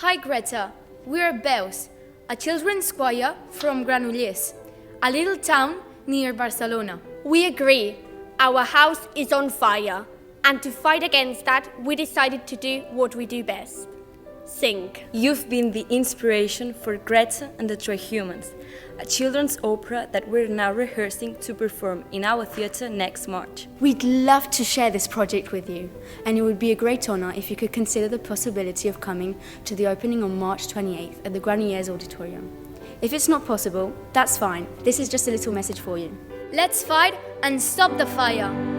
Hi Greta, we're Bells, a children's choir from Granollers, a little town near Barcelona. We agree. Our house is on fire. And to fight against that, we decided to do what we do best. Sing. You've been the inspiration for Greta and the Troy Humans, a children's opera that we're now rehearsing to perform in our theatre next March. We'd love to share this project with you, and it would be a great honour if you could consider the possibility of coming to the opening on March 28th at the Granollers Auditorium. If it's not possible, that's fine. This is just a little message for you. Let's fight and stop the fire.